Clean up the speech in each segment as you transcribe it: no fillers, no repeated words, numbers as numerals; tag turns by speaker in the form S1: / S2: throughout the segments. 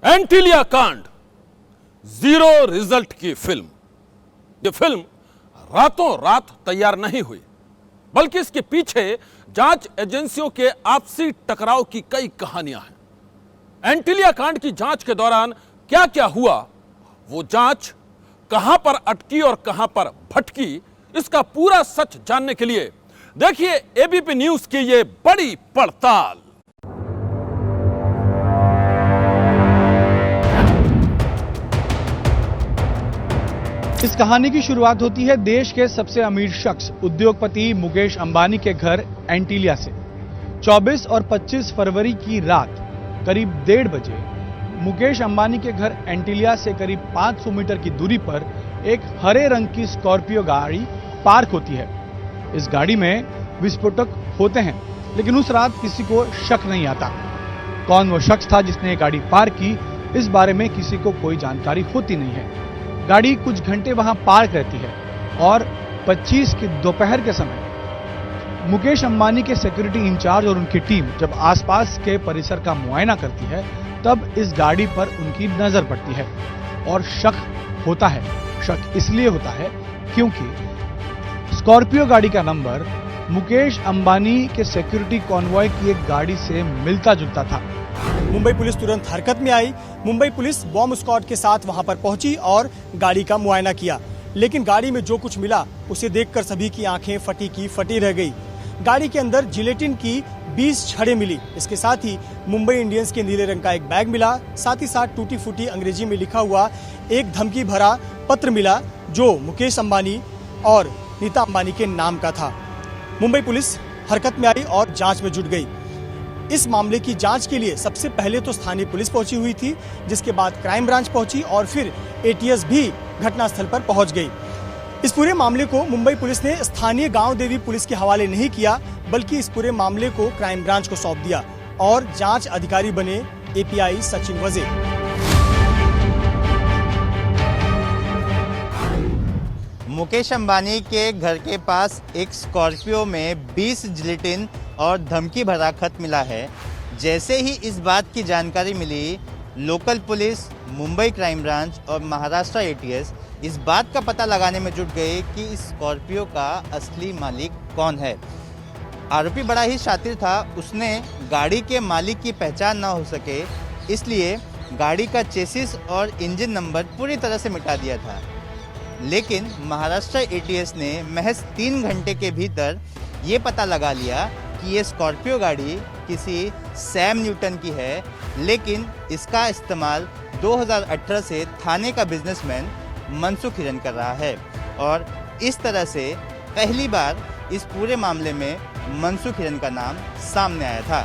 S1: एंटीलिया कांड, zero result की film. यह फिल्म रातों रात तैयार नहीं हुई, बल्कि इसके पीछे जांच एजेंसियों के आपसी टकराव की कई कहानियां हैं। एंटीलिया कांड की जांच के दौरान क्या क्या हुआ, वो जांच कहां पर अटकी और कहां पर भटकी, इसका पूरा सच जानने के लिए देखिए एबीपी न्यूज की यह बड़ी पड़ताल।
S2: इस कहानी की शुरुआत होती है देश के सबसे अमीर शख्स उद्योगपति मुकेश अंबानी के घर एंटीलिया से। 24 और 25 फरवरी की रात करीब 1:30 बजे मुकेश अंबानी के घर एंटीलिया से करीब 500 मीटर की दूरी पर एक हरे रंग की स्कॉर्पियो गाड़ी पार्क होती है। इस गाड़ी में विस्फोटक होते हैं, लेकिन उस रात किसी को शक नहीं आता। कौन वो शख्स था जिसने ये गाड़ी पार्क की, इस बारे में किसी को कोई जानकारी होती नहीं है। गाड़ी कुछ घंटे वहां पार्क रहती है और 25 की दोपहर के समय मुकेश अंबानी के सिक्योरिटी इंचार्ज और उनकी टीम जब आसपास के परिसर का मुआयना करती है, तब इस गाड़ी पर उनकी नजर पड़ती है और शक होता है। शक इसलिए होता है क्योंकि स्कॉर्पियो गाड़ी का नंबर मुकेश अंबानी के सिक्योरिटी कॉन्वॉय की एक गाड़ी से मिलता जुलता था।
S3: मुंबई पुलिस तुरंत हरकत में आई। मुंबई पुलिस बॉम्ब स्क्वाड के साथ वहां पर पहुंची और गाड़ी का मुआयना किया, लेकिन गाड़ी में जो कुछ मिला उसे देखकर सभी की आंखें फटी की फटी रह गई। गाड़ी के अंदर जिलेटिन की 20 छड़ें मिली। इसके साथ ही मुंबई इंडियंस के नीले रंग का एक बैग मिला। साथ ही साथ टूटी फूटी अंग्रेजी में लिखा हुआ एक धमकी भरा पत्र मिला, जो मुकेश अंबानी और नीता अंबानी के नाम का था। मुंबई पुलिस हरकत में आई और जांच में जुट गई। इस मामले की जांच के लिए सबसे पहले तो स्थानीय पुलिस पहुंची हुई थी, जिसके बाद क्राइम ब्रांच पहुंची और फिर एटीएस भी घटनास्थल पर पहुंच गई। इस पूरे मामले को मुंबई पुलिस ने स्थानीय गांव देवी पुलिस के हवाले नहीं किया, बल्कि इस पूरे मामले को क्राइम ब्रांच को सौंप दिया और जांच अधिकारी बने एपीआई सचिन वजे।
S4: मुकेश अंबानी के घर के पास एक स्कॉर्पियो में 20 जिलेटिन और धमकी भरा खत मिला है। जैसे ही इस बात की जानकारी मिली, local police, Mumbai crime branch और महाराष्ट्र एटीएस इस बात का पता लगाने में जुट गए कि इस स्कॉर्पियो का असली मालिक कौन है। आरोपी बड़ा ही शातिर था। उसने गाड़ी के मालिक की पहचान ना हो सके, इसलिए गाड़ी का चेसिस और इंजन नंबर पूरी तरह से मिटा दिया था। लेकिन महाराष्ट्र एटीएस ने महज 3 घंटे के भीतर ये पता लगा लिया कि ये स्कॉर्पियो गाड़ी किसी सैम न्यूटन की है, लेकिन इसका इस्तेमाल 2018 से थाने का बिजनेसमैन मनसुख हिरन कर रहा है। और इस तरह से पहली बार इस पूरे मामले में मनसुख हिरन का नाम सामने आया था।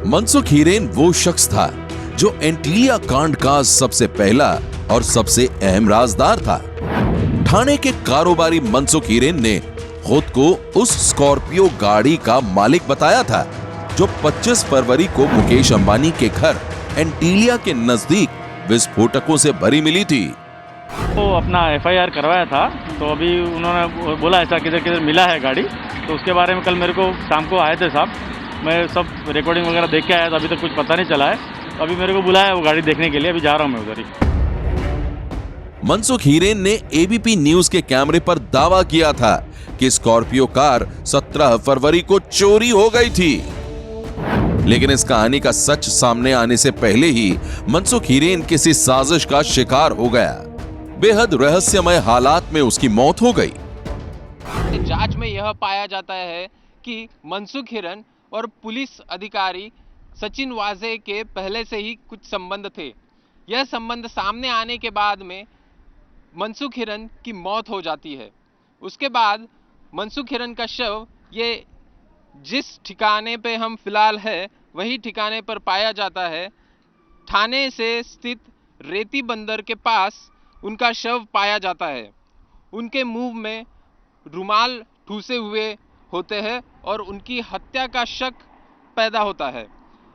S5: मनसुख हिरेन वो शख्स था जो एंटीलिया कांड का सबसे पहला और सबसे अहम राजदार था। ठाणे के कारोबारी मनसुख हिरेन ने खुद को उस स्कॉर्पियो गाड़ी का मालिक बताया था, जो 25 फरवरी को मुकेश अंबानी के घर एंटीलिया के नजदीक विस्फोटकों से भरी मिली थी।
S6: तो अपना एफआईआर करवाया था, तो अभी उन्होंने बोला ऐसा किधर किधर मिला है गाड़ी, तो उसके बारे में कल मेरे को शाम को आए थे साहब। मैं सब रिकॉर्डिंग वगैरह देख के आया था, अभी तक कुछ पता नहीं चला है। अभी मेरे को बुलाया वो गाड़ी देखने के लिए, अभी जा रहा हूँ मैं उधर ही।
S5: मनसुख हिरेन ने एबीपी न्यूज के कैमरे पर दावा किया था कि स्कॉर्पियो कार 17 फरवरी को चोरी हो गई थी। लेकिन इस कहानी का सच सामने आने से पहले ही मनसुख हिरेन किसी साजिश का शिकार हो गया। बेहद रहस्यमय हालात में उसकी मौत हो गई।
S7: जांच में यह पाया जाता है कि मनसुख हिरन और पुलिस अधिकारी सचिन वाजे के पहले से ही कुछ संबंध थे। यह संबंध सामने आने के बाद में मनसुख हिरन की मौत हो जाती है। उसके बाद मनसुख हिरन का शव ये जिस ठिकाने पे हम फिलहाल है वही ठिकाने पर पाया जाता है। ठाणे से स्थित रेती बंदर के पास उनका शव पाया जाता है। उनके मुंह में रुमाल ठूसे हुए होते हैं और उनकी हत्या का शक पैदा होता है।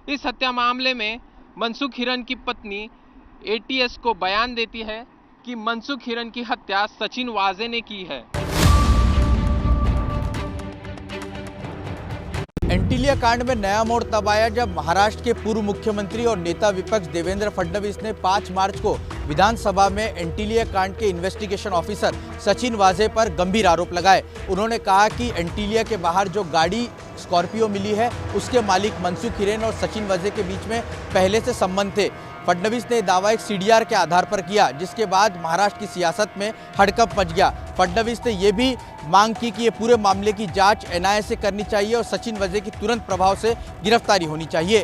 S7: इस हत्या मामले में मनसुख हिरन की पत्नी एटीएस को बयान देती है कि मनसुख हिरन की हत्या सचिन वाजे ने की है।
S8: एंटीलिया कांड में नया मोड़ तब आया जब महाराष्ट्र के पूर्व मुख्यमंत्री और नेता विपक्ष देवेंद्र फडणवीस ने 5 मार्च को विधानसभा में एंटीलिया कांड के इन्वेस्टिगेशन ऑफिसर सचिन वाजे पर गंभीर आरोप लगाए। उन्होंने कहा कि एंटीलिया के बाहर जो गाड़ी स्कॉर्पियो मिली है उसके मालिक मनसुख हिरेन और सचिन वाजे के बीच में पहले से संबंध थे। फडणवीस ने दावा एक सीडीआर के आधार पर किया, जिसके बाद महाराष्ट्र की सियासत में हड़कंप मच गया। फडणवीस ने यह भी मांग की कि ये पूरे मामले की जांच एनआईए से करनी चाहिए और सचिन वाजे की तुरंत प्रभाव से गिरफ्तारी होनी चाहिए।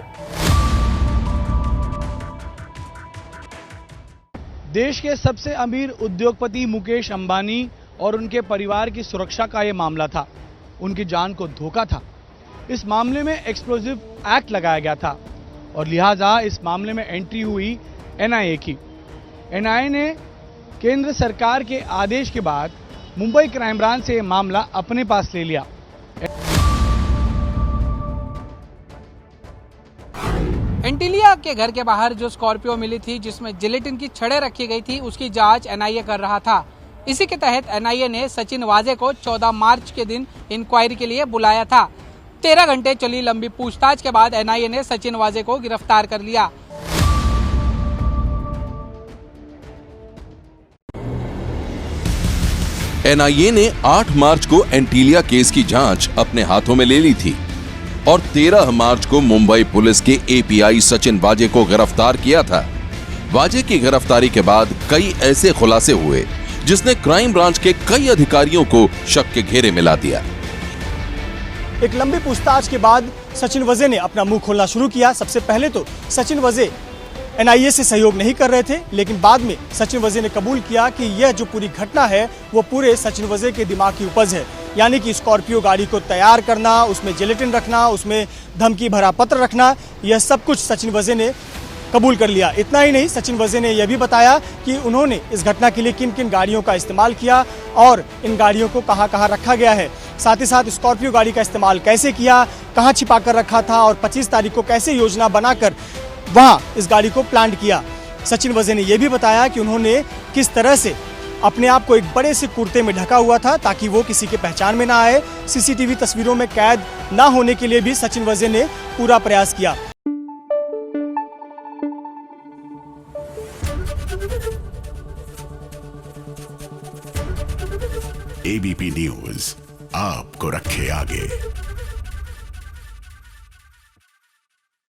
S2: देश के सबसे अमीर उद्योगपति मुकेश अंबानी और उनके परिवार की सुरक्षा का यह मामला था। उनकी जान को धोखा था। इस मामले में एक्सप्लोजिव एक्ट लगाया गया था और लिहाजा इस मामले में एंट्री हुई एनआईए की। एनआईए ने केंद्र सरकार के आदेश के बाद मुंबई क्राइम ब्रांच से यह मामला अपने पास ले लिया।
S9: एंटीलिया के घर के बाहर जो स्कॉर्पियो मिली थी जिसमें जिलेटिन की छड़ें रखी गई थी, उसकी जांच एनआईए कर रहा था। इसी के तहत एनआईए ने सचिन वाजे को 14 मार्च के दिन इंक्वायरी के लिए बुलाया था। 13 घंटे चली लंबी पूछताछ के बाद एनआईए ने सचिन वाजे को गिरफ्तार कर लिया।
S5: एनआईए ने 8 मार्च को एंटीलिया केस की जांच अपने हाथों में ले ली थी और 13 मार्च को मुंबई पुलिस के एपीआई सचिन वाजे को गिरफ्तार किया था। वाजे की गिरफ्तारी के बाद कई ऐसे खुलासे हुए जिसने क्राइम ब्रांच के कई अधिकारियों को शक के घेरे में ला दिया।
S3: एक लंबी पूछताछ के बाद सचिन वाजे ने अपना मुंह खोलना शुरू किया। सबसे पहले तो सचिन वाजे एनआईए से सहयोग नहीं कर रहे थे, लेकिन बाद में सचिन वाजे ने कबूल किया कि यह जो पूरी घटना है वो पूरे सचिन वाजे के दिमाग की उपज है। यानी कि स्कॉर्पियो गाड़ी को तैयार करना, उसमें जिलेटिन रखना, उसमें धमकी भरा पत्र रखना, यह सब कुछ सचिन वाजे ने कबूल कर लिया। इतना ही नहीं, सचिन वाजे ने यह भी बताया कि उन्होंने इस घटना के लिए किन किन गाड़ियों का इस्तेमाल किया और इन गाड़ियों को कहां कहां रखा गया है। साथ ही साथ स्कॉर्पियो गाड़ी का इस्तेमाल कैसे किया, कहां छिपा कर रखा था और 25 तारीख को कैसे योजना बनाकर वहां इस गाड़ी को प्लान किया। सचिन वाजे ने यह भी बताया कि उन्होंने किस तरह से अपने आप को एक बड़े से कुर्ते में ढका हुआ था ताकि वो किसी के पहचान में ना आए। सीसीटीवी तस्वीरों में कैद ना होने के लिए भी सचिन वाजे ने पूरा प्रयास किया।
S10: एबीपी न्यूज आपको रखे आगे।